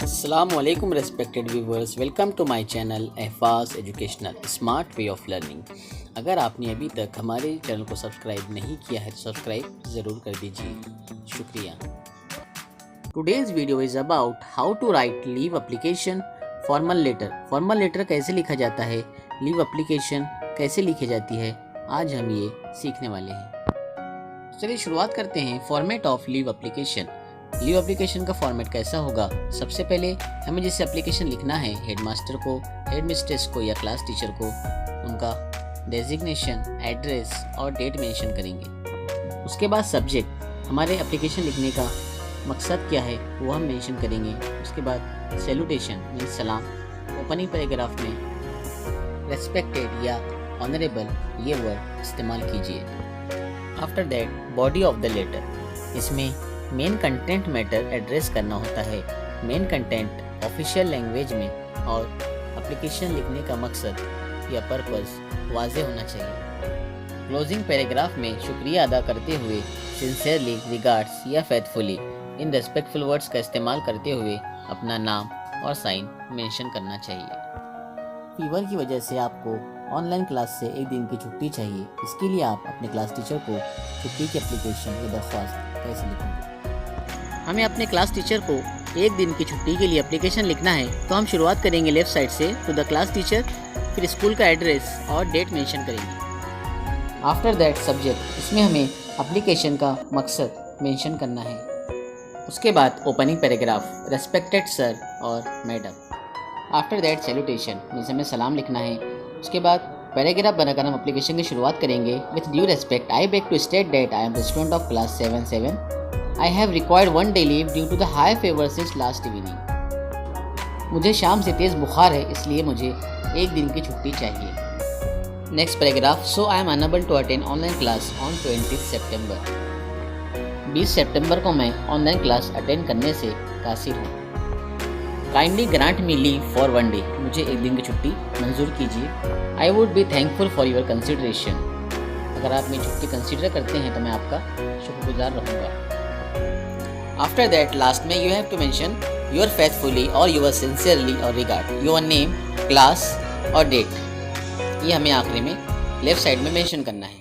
Assalamualaikum respected viewers, welcome to my channel Ehfaz educational smart way of learning. अगर आपने अभी तक हमारे चैनल को सब्सक्राइब नहीं किया है तो सब्सक्राइब ज़रूर कर दीजिए, शुक्रिया। Today's video is about how to write leave application formal letter. Formal letter कैसे लिखा जाता है, लीव एप्लीकेशन कैसे लिखी जाती है, आज हम ये सीखने वाले हैं। चलिए शुरुआत करते हैं। Format of leave application. Leave application का फॉर्मेट कैसा होगा? सबसे पहले हमें जिस एप्लीकेशन लिखना है, हेडमास्टर को, हेडमिस्ट्रेस को या क्लास टीचर को उनका डेजिग्नेशन, एड्रेस और डेट मेंशन करेंगे। उसके बाद सब्जेक्ट, हमारे एप्लीकेशन लिखने का मकसद क्या है वो हम मेंशन करेंगे। उसके बाद सैल्यूटेशन मीन्स सलाम। ओपनिंग पैराग्राफ में रेस्पेक्टेड या ऑनरेबल ये वर्ड इस्तेमाल कीजिए। After that body of the letter, इसमें मेन कंटेंट मैटर एड्रेस करना होता है। मेन कंटेंट ऑफिशियल लैंग्वेज में और एप्लीकेशन लिखने का मकसद या पर्पस वाज़ेह होना चाहिए। क्लोजिंग पैराग्राफ में शुक्रिया अदा करते हुए सिंसियरली, रिगार्ड्स या फेथफुली इन रेस्पेक्टफुल वर्ड्स का इस्तेमाल करते हुए अपना नाम और साइन मेंशन करना चाहिए। फीवर की वजह से आपको ऑनलाइन क्लास से एक दिन की छुट्टी चाहिए। इसके लिए आप अपने क्लास टीचर को छुट्टी की एप्लीकेशन या दरख्वास्त कैसे लिखेंगे? हमें अपने क्लास टीचर को एक दिन की छुट्टी के लिए एप्लीकेशन लिखना है, तो हम शुरुआत करेंगे लेफ़्ट साइड से, टू द क्लास टीचर, फिर स्कूल का एड्रेस और डेट मेंशन करेंगे। आफ्टर दैट सब्जेक्ट, इसमें हमें एप्लीकेशन का मकसद मेंशन करना है। उसके बाद ओपनिंग पैराग्राफ, रेस्पेक्टेड सर और madam. After that salutation means हमें सलाम लिखना है। उसके बाद पैराग्राफ बनाकर हम एप्लीकेशन की शुरुआत करेंगे। With due respect, I beg to state that I am the student of class 7-7। I have required one day leave due to the high fever since last evening। मुझे शाम से तेज़ बुखार है, इसलिए मुझे एक दिन की छुट्टी चाहिए। Next paragraph, so I am unable to attend online class on 20 सितंबर। 20 सितंबर को मैं ऑनलाइन क्लास अटेंड करने से कासिर हूँ। Kindly grant me leave for one day, मुझे एक दिन की छुट्टी मंजूर कीजिए। I would be thankful for your consideration, अगर आप मेरी छुट्टी कंसिडर करते हैं तो मैं आपका शुक्रगुजार रहूँगा। आफ्टर दैट लास्ट में you have to mention your faithfully और योर सिंसियरली और रिगार्ड, योर नेम, क्लास और डेट। ये हमें आखिरी में लेफ्ट साइड में मेंशन करना है।